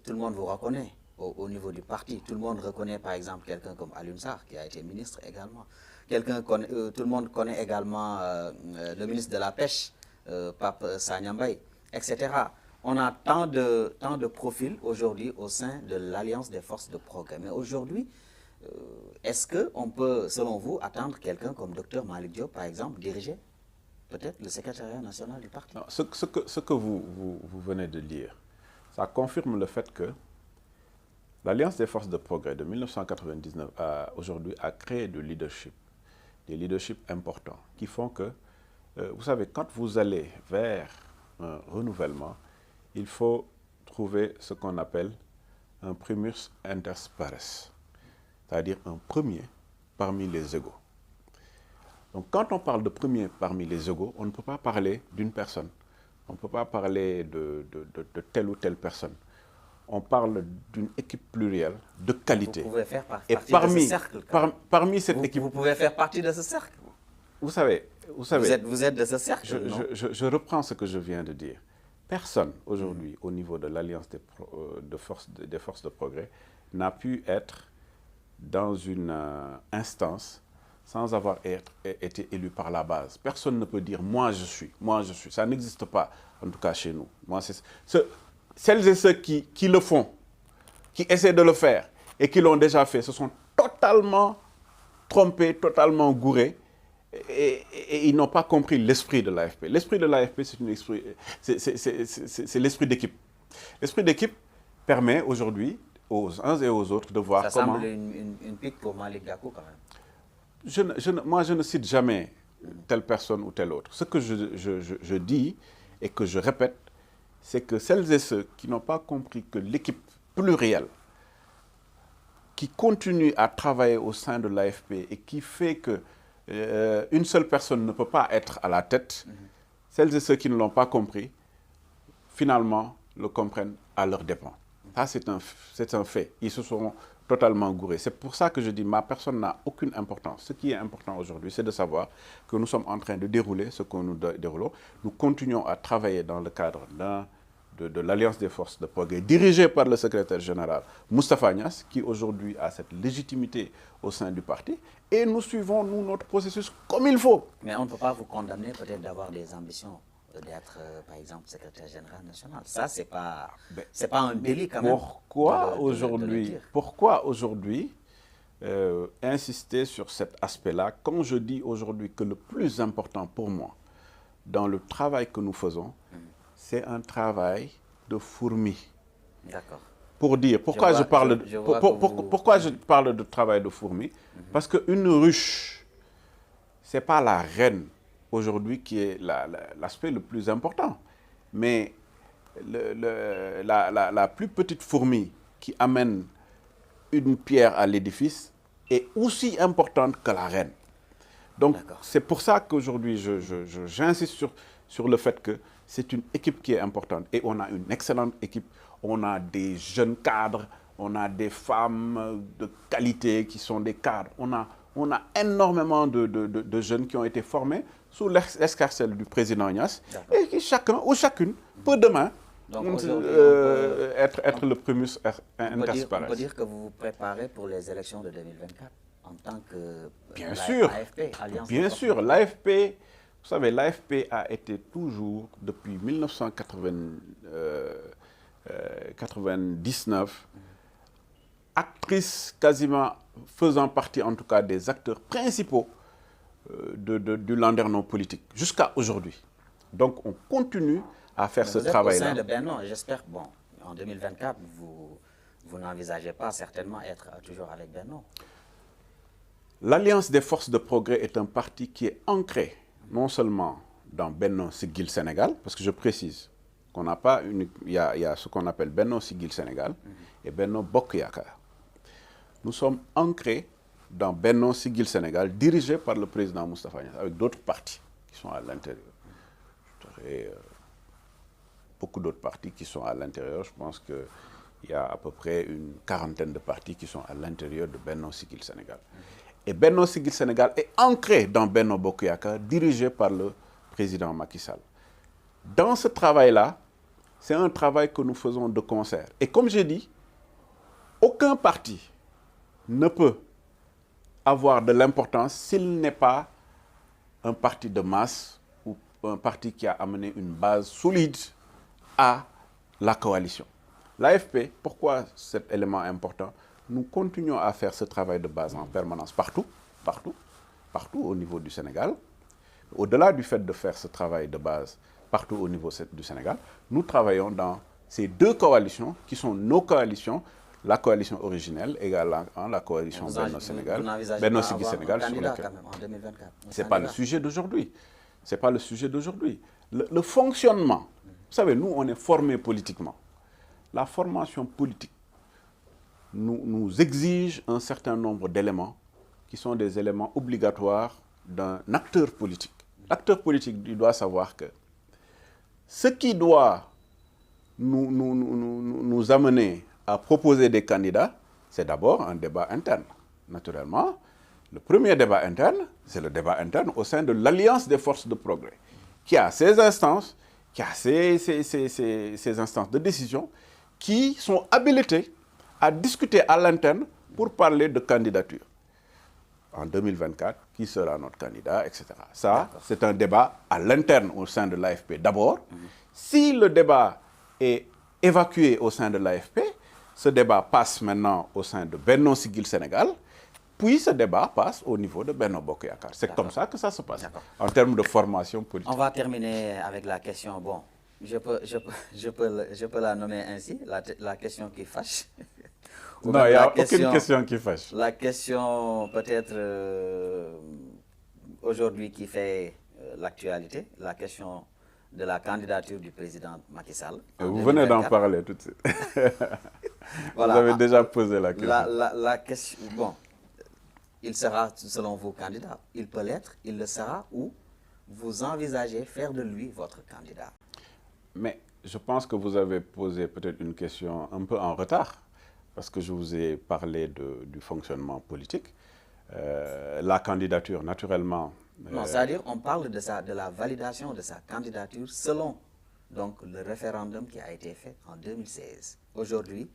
tout le monde vous reconnaît au niveau du parti. Tout le monde reconnaît, par exemple, quelqu'un comme Alioune Sarr, qui a été ministre également. Tout le monde connaît également le ministre de la Pêche, Pape Sagna Mbaye, etc. On a tant de profils aujourd'hui au sein de l'Alliance des forces de progrès. Mais aujourd'hui, est-ce qu'on peut, selon vous, attendre quelqu'un comme Dr Malick Diop, par exemple, diriger peut-être le secrétariat national du parti? Non, ce que vous venez de dire, ça confirme le fait que l'Alliance des forces de progrès de 1999 aujourd'hui a créé des leaderships importants qui font que, vous savez, quand vous allez vers un renouvellement, il faut trouver ce qu'on appelle un primus inter pares, c'est-à-dire un premier parmi les égaux. Donc quand on parle de premier parmi les égaux, on ne peut pas parler d'une personne, on ne peut pas parler de telle ou telle personne. On parle d'une équipe plurielle de qualité. Vous pouvez faire partie de ce cercle. Parmi cette équipe... Vous pouvez faire partie de ce cercle. Vous savez... Vous êtes de ce cercle, je reprends ce que je viens de dire. Personne, aujourd'hui, au niveau de l'Alliance des forces de progrès, n'a pu être dans une instance sans avoir été élu par la base. Personne ne peut dire « moi je suis ». Ça n'existe pas, en tout cas chez nous. Celles et ceux qui le font, qui essaient de le faire et qui l'ont déjà fait, se sont totalement trompés, totalement gourés et ils n'ont pas compris l'esprit de l'AFP. L'esprit de l'AFP, c'est l'esprit d'équipe. L'esprit d'équipe permet aujourd'hui aux uns et aux autres de voir comment... Ça semble une pique pour Malick Gakou quand même. Moi, je ne cite jamais telle personne ou telle autre. Ce que je dis et que je répète, c'est que celles et ceux qui n'ont pas compris que l'équipe plurielle qui continue à travailler au sein de l'AFP et qui fait que une seule personne ne peut pas être à la tête, celles et ceux qui ne l'ont pas compris, finalement, le comprennent à leurs dépens. Ça, c'est un fait. Ils se seront totalement gouré. C'est pour ça que je dis ma personne n'a aucune importance. Ce qui est important aujourd'hui, c'est de savoir que nous sommes en train de dérouler ce que nous déroulons. Nous continuons à travailler dans le cadre de l'Alliance des forces de progrès, dirigée par le secrétaire général Moustapha Niasse, qui aujourd'hui a cette légitimité au sein du parti. Et nous suivons, nous, notre processus comme il faut. Mais on ne peut pas vous condamner peut-être d'avoir des ambitions d'être, par exemple, secrétaire général national. Ça, c'est pas un délit quand même. Pourquoi aujourd'hui insister sur cet aspect-là quand je dis aujourd'hui que le plus important pour moi dans le travail que nous faisons, c'est un travail de fourmi. D'accord. Pour dire, pourquoi je parle de travail de fourmi? Parce qu'une ruche, ce n'est pas la reine aujourd'hui qui est l'aspect le plus important. Mais la plus petite fourmi qui amène une pierre à l'édifice est aussi importante que la reine. Donc, c'est pour ça qu'aujourd'hui, j'insiste sur le fait que c'est une équipe qui est importante. Et on a une excellente équipe. On a des jeunes cadres, on a des femmes de qualité qui sont des cadres. On a énormément de jeunes qui ont été formés sous l'escarcelle du président Niasse et qui chacun ou chacune peut demain être le primus inter pares. On peut dire que vous vous préparez pour les élections de 2024 en tant que AFP, bien sûr, l'AFP, vous savez, l'AFP a été toujours, depuis 1999, actrice quasiment faisant partie en tout cas des acteurs principaux du landerneau politique jusqu'à aujourd'hui. Donc on continue à faire ce travail-là. Au sein de Benno, j'espère, bon, en 2024, vous n'envisagez pas certainement être toujours avec Benno. L'Alliance des forces de progrès est un parti qui est ancré non seulement dans Benno Siggil Sénégal, parce que je précise qu'on n'a pas il y a ce qu'on appelle Benno Siggil Sénégal et Benno Bokk Yakaar. Nous sommes ancrés dans Benno Siggil Sénégal, dirigé par le président Moustapha Niasse, avec d'autres partis qui sont à l'intérieur. Beaucoup d'autres partis qui sont à l'intérieur. Je pense qu'il y a à peu près une quarantaine de partis qui sont à l'intérieur de Benno Siggil Sénégal. Et Benno Siggil Sénégal est ancré dans Benno Bokk Yakaar, dirigé par le président Macky Sall. Dans ce travail-là, c'est un travail que nous faisons de concert. Et comme j'ai dit, aucun parti ne peut avoir de l'importance s'il n'est pas un parti de masse ou un parti qui a amené une base solide à la coalition. L'AFP, pourquoi cet élément est important? Nous continuons à faire ce travail de base en permanence partout au niveau du Sénégal. Au-delà du fait de faire ce travail de base partout au niveau du Sénégal, nous travaillons dans ces deux coalitions qui sont nos coalitions, la coalition originelle également la coalition Benno Sénégal, Benno Siggil Sénégal sur laquelle. C'est pas le sujet d'aujourd'hui. C'est pas le sujet d'aujourd'hui. Le fonctionnement, vous savez, nous on est formés politiquement. La formation politique nous exige un certain nombre d'éléments qui sont des éléments obligatoires d'un acteur politique. L'acteur politique, il doit savoir que ce qui doit nous amener à proposer des candidats, c'est d'abord un débat interne. Naturellement, le premier débat interne, c'est le débat interne au sein de l'Alliance des forces de progrès, qui a ses instances, qui a ses instances de décision, qui sont habilitées à discuter à l'interne pour parler de candidature. En 2024, qui sera notre candidat, etc. Ça, c'est un débat à l'interne au sein de l'AFP d'abord. Si le débat est évacué au sein de l'AFP, ce débat passe maintenant au sein de Benno Siggil Sénégal, puis ce débat passe au niveau de Benno Bokk Yakaar. C'est comme ça que ça se passe, en termes de formation politique. On va terminer avec la question, bon, je peux la nommer ainsi, la question qui fâche. Non, il n'y a aucune question qui fâche. La question peut-être aujourd'hui qui fait l'actualité, la question de la candidature du président Macky Sall. Vous venez d'en parler tout de suite. Voilà. Vous avez déjà posé la question. La question, bon, il sera selon vous candidat. Il peut l'être, il le sera, ou vous envisagez faire de lui votre candidat? Mais je pense que vous avez posé peut-être une question un peu en retard. parce que je vous ai parlé du fonctionnement politique. La candidature, naturellement... Non, c'est-à-dire on parle de la validation de sa candidature selon donc, le référendum qui a été fait en 2016. Aujourd'hui,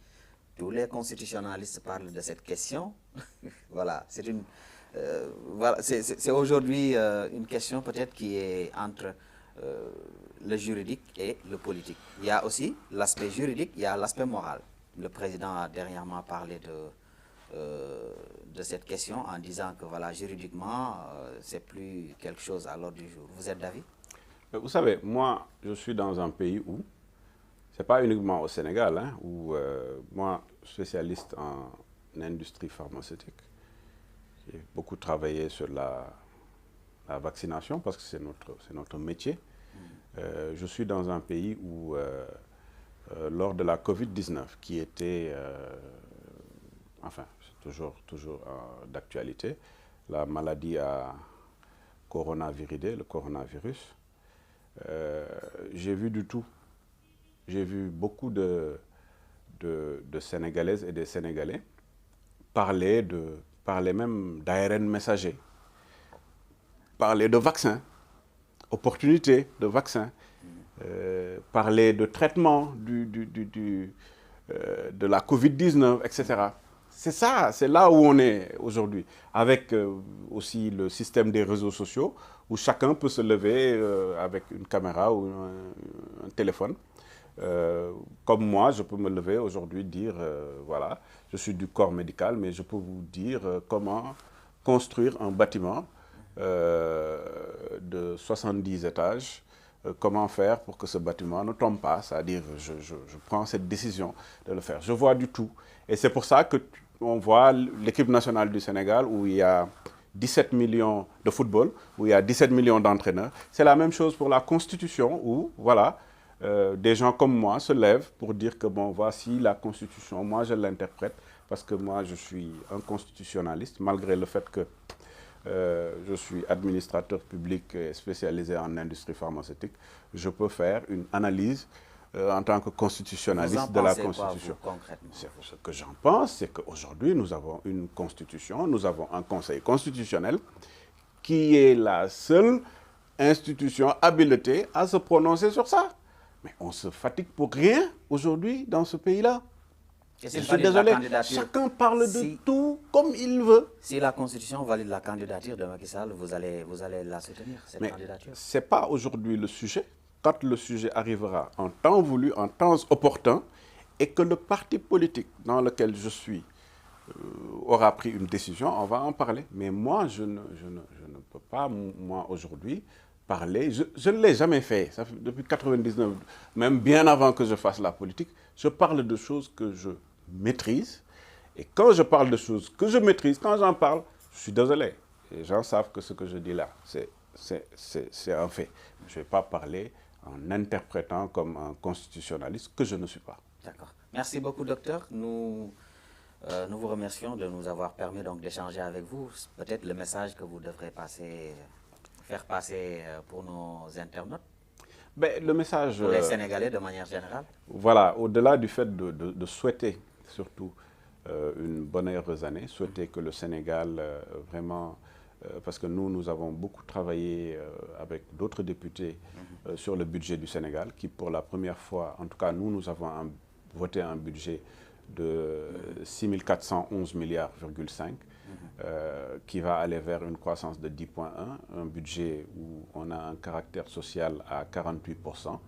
tous les constitutionnalistes parlent de cette question. Voilà, c'est aujourd'hui une question peut-être qui est entre le juridique et le politique. Il y a aussi l'aspect juridique, il y a l'aspect moral. Le président a dernièrement parlé de cette question en disant que voilà, juridiquement, c'est plus quelque chose à l'ordre du jour. Vous êtes d'avis? Vous savez, moi, je suis dans un pays où, c'est pas uniquement au Sénégal, hein, où moi, spécialiste en industrie pharmaceutique, j'ai beaucoup travaillé sur la vaccination parce que c'est notre métier. Je suis dans un pays où, lors de la Covid-19, qui était, enfin, c'est toujours d'actualité, la maladie à coronaviridé, le coronavirus, j'ai vu du tout. J'ai vu beaucoup de Sénégalaises et de Sénégalais parler même d'ARN messager, parler de vaccins, opportunités de vaccins, parler de traitement de la Covid-19, etc. C'est ça, c'est là où on est aujourd'hui, avec aussi le système des réseaux sociaux, où chacun peut se lever avec une caméra ou un téléphone. Comme moi, je peux me lever aujourd'hui, dire, voilà, je suis du corps médical, mais je peux vous dire comment construire un bâtiment de 70 étages, comment faire pour que ce bâtiment ne tombe pas, c'est-à-dire je prends cette décision de le faire. Je vois du tout. Et c'est pour ça qu'on voit l'équipe nationale du Sénégal où il y a 17 millions de football, où il y a 17 millions d'entraîneurs. C'est la même chose pour la Constitution où, voilà, des gens comme moi se lèvent pour dire que, bon, voici la Constitution, moi je l'interprète parce que moi je suis un constitutionnaliste, malgré le fait que je suis administrateur public spécialisé en industrie pharmaceutique, je peux faire une analyse en tant que constitutionnaliste de la Constitution. Quoi, vous, concrètement? Ce que j'en pense, c'est qu'aujourd'hui, nous avons une Constitution, nous avons un Conseil constitutionnel qui est la seule institution habilitée à se prononcer sur ça. Mais on se fatigue pour rien aujourd'hui dans ce pays-là. Je suis désolé, chacun parle de tout comme il veut. Si la Constitution valide la candidature de Macky Sall, vous allez la soutenir, cette candidature? Ce n'est pas aujourd'hui le sujet. Quand le sujet arrivera en temps voulu, en temps opportun, et que le parti politique dans lequel je suis aura pris une décision, on va en parler. Mais moi, je ne peux pas, moi, aujourd'hui, parler. Je ne l'ai jamais fait. Ça fait depuis 1999, même bien avant que je fasse la politique, je parle de choses que je maîtrise. Et quand je parle de choses que je maîtrise, quand j'en parle, je suis désolé. Les gens savent que ce que je dis là, c'est un fait. Je ne vais pas parler en interprétant comme un constitutionnaliste que je ne suis pas. D'accord. Merci beaucoup, docteur. Nous vous remercions de nous avoir permis donc d'échanger avec vous. Peut-être le message que vous devrez faire passer pour nos internautes. Ben, le message... Pour les Sénégalais de manière générale. Voilà, au-delà du fait de souhaiter surtout une bonne et heureuse année, souhaiter que le Sénégal vraiment... parce que nous avons beaucoup travaillé avec d'autres députés sur le budget du Sénégal, qui pour la première fois, en tout cas nous avons voté un budget de 6 411 milliards, qui va aller vers une croissance de 10,1, un budget où on a un caractère social à 48%.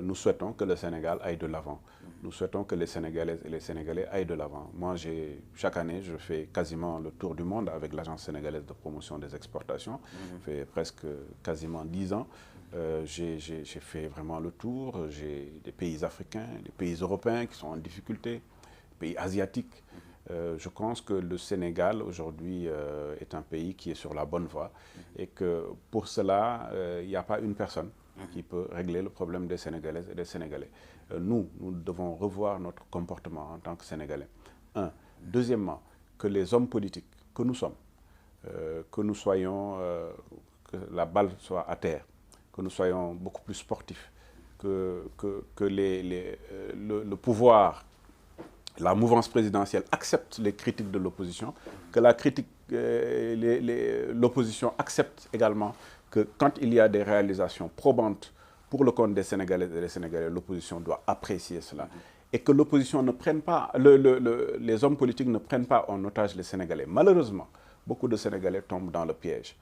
Nous souhaitons que le Sénégal aille de l'avant. Nous souhaitons que les Sénégalaises et les Sénégalais aillent de l'avant. Moi, chaque année, je fais quasiment le tour du monde avec l'Agence sénégalaise de promotion des exportations. Ça fait presque quasiment 10 ans. J'ai fait vraiment le tour. J'ai des pays africains, des pays européens qui sont en difficulté, des pays asiatiques. Je pense que le Sénégal, aujourd'hui, est un pays qui est sur la bonne voie et que pour cela, il n'y a pas une personne qui peut régler le problème des Sénégalaises et des Sénégalais. Nous devons revoir notre comportement en tant que Sénégalais. Un. Deuxièmement, que les hommes politiques que nous sommes, que nous soyons, que la balle soit à terre, que nous soyons beaucoup plus sportifs, que le pouvoir la mouvance présidentielle accepte les critiques de l'opposition, que l'opposition accepte également que quand il y a des réalisations probantes pour le compte des Sénégalais et des Sénégalais, l'opposition doit apprécier cela. Et que l'opposition ne prenne pas, les hommes politiques ne prennent pas en otage les Sénégalais. Malheureusement, beaucoup de Sénégalais tombent dans le piège.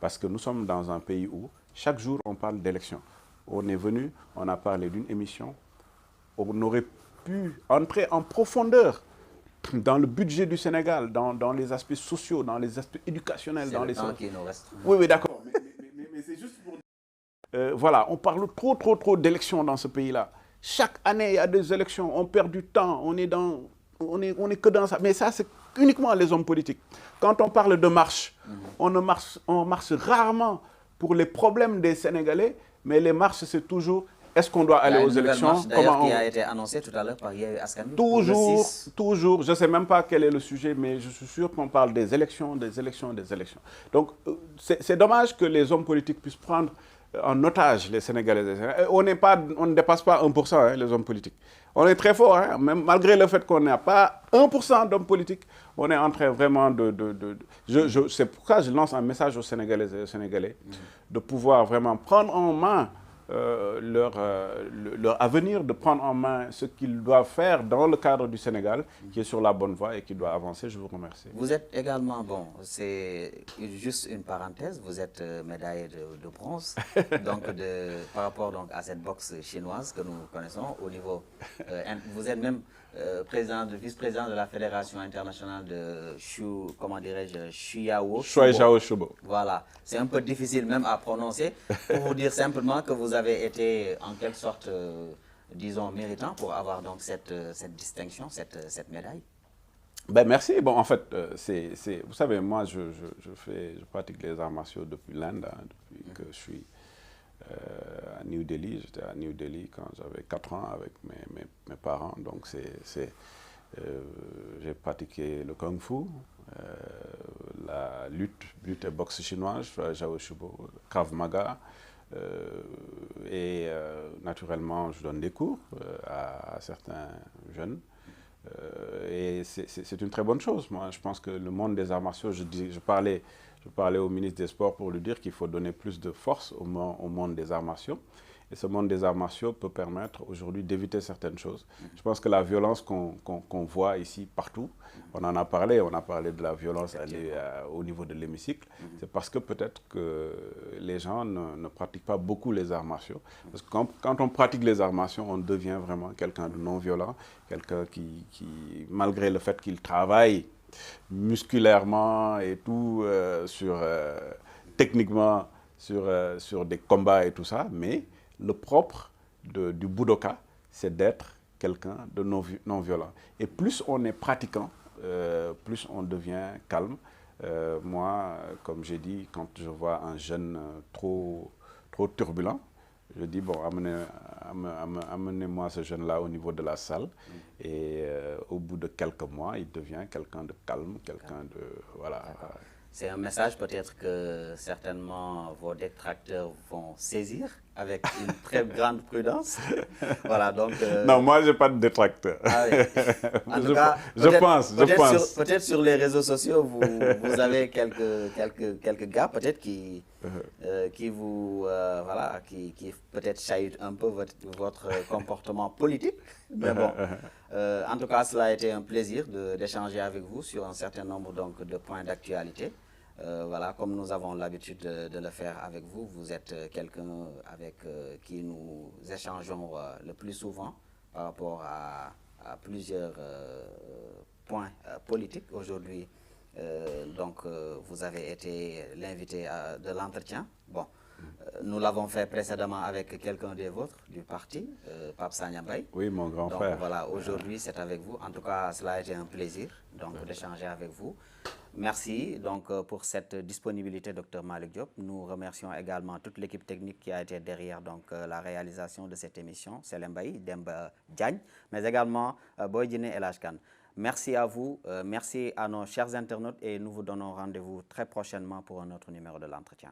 Parce que nous sommes dans un pays où chaque jour on parle d'élections. On est venu, on a parlé d'une émission, on aurait pu entrer en profondeur dans le budget du Sénégal, dans les aspects sociaux, dans les aspects éducationnels. C'est le temps qui nous reste. Oui, oui, d'accord. Mais c'est juste pour dire... voilà, on parle trop d'élections dans ce pays-là. Chaque année, il y a des élections, on perd du temps, on est que dans ça. Mais ça, c'est uniquement les hommes politiques. Quand on parle de marche, on marche rarement pour les problèmes des Sénégalais, mais les marches, c'est toujours... Est-ce qu'on doit aller aux élections? Marche, d'ailleurs, qui a été annoncée tout à l'heure par Yewwi Askan Wi. Toujours. Je ne sais même pas quel est le sujet, mais je suis sûr qu'on parle des élections. Donc, c'est dommage que les hommes politiques puissent prendre en otage les Sénégalais. On ne dépasse pas 1%, hein, les hommes politiques. On est très fort, hein, même malgré le fait qu'on n'a pas 1% d'hommes politiques, on est en train vraiment c'est pourquoi je lance un message aux Sénégalais et aux Sénégalais de pouvoir vraiment prendre en main leur avenir, de prendre en main ce qu'ils doivent faire dans le cadre du Sénégal, qui est sur la bonne voie et qui doit avancer. Je vous remercie. Vous êtes également, bon, c'est juste une parenthèse, vous êtes médaillé de bronze, donc par rapport donc, à cette boxe chinoise que nous connaissons au niveau... vous êtes même vice-président de la Fédération internationale de Shuijiao Shubo. Voilà, c'est un peu difficile même à prononcer, pour vous dire simplement que vous avez été en quelque sorte, disons, méritant pour avoir donc cette distinction, cette médaille. Ben merci. Bon, en fait, vous savez, moi, je pratique les arts martiaux depuis l'Inde, hein, depuis que je suis à New Delhi. J'étais à New Delhi quand j'avais 4 ans avec mes parents. Donc, j'ai pratiqué le Kung Fu, la lutte et boxe chinoise, Jiao Shubo, Krav Maga. Naturellement, je donne des cours à certains jeunes. Et c'est une très bonne chose. Moi, je pense que le monde des arts martiaux, je parlais au ministre des Sports pour lui dire qu'il faut donner plus de force au monde des arts martiaux. Et ce monde des arts martiaux peut permettre aujourd'hui d'éviter certaines choses. Je pense que la violence qu'on voit ici partout, on en a parlé de la violence au niveau de l'hémicycle, c'est parce que peut-être que les gens ne pratiquent pas beaucoup les arts martiaux. Parce que quand on pratique les arts martiaux, on devient vraiment quelqu'un de non violent, quelqu'un qui, malgré le fait qu'il travaille musculairement et tout, techniquement sur des combats et tout ça, mais le propre du Budoka, c'est d'être quelqu'un de non violent. Et plus on est pratiquant, plus on devient calme. Moi, comme j'ai dit, quand je vois un jeune trop turbulent, je dis, bon, amenez-moi ce jeune-là au niveau de la salle. Et au bout de quelques mois, il devient quelqu'un de calme, quelqu'un de... Voilà. C'est un message peut-être que certainement vos détracteurs vont saisir avec une très grande prudence. Voilà, donc... Non, moi, je n'ai pas de détracteurs. Ah oui. En tout cas, je pense. Peut-être sur les réseaux sociaux, vous avez quelques gars peut-être qui vous... voilà, qui peut-être chahutent un peu votre comportement politique. Mais bon, en tout cas, cela a été un plaisir d'échanger avec vous sur un certain nombre donc, de points d'actualité. Voilà, comme nous avons l'habitude de le faire avec vous, vous êtes quelqu'un avec qui nous échangeons le plus souvent par rapport à plusieurs points politiques. Aujourd'hui, donc, vous avez été l'invité de l'entretien. Bon, nous l'avons fait précédemment avec quelqu'un des vôtres du parti, Pape Sagna Mbaye. Oui, mon grand donc, frère. Voilà, aujourd'hui, c'est avec vous. En tout cas, cela a été un plaisir d'échanger avec vous. Merci donc pour cette disponibilité, Dr Malick Diop. Nous remercions également toute l'équipe technique qui a été derrière donc, la réalisation de cette émission, Selem Mbaye, Demba Diagne, mais également Boy Djiné El Hadj Kane. Merci à vous, merci à nos chers internautes et nous vous donnons rendez-vous très prochainement pour un autre numéro de l'entretien.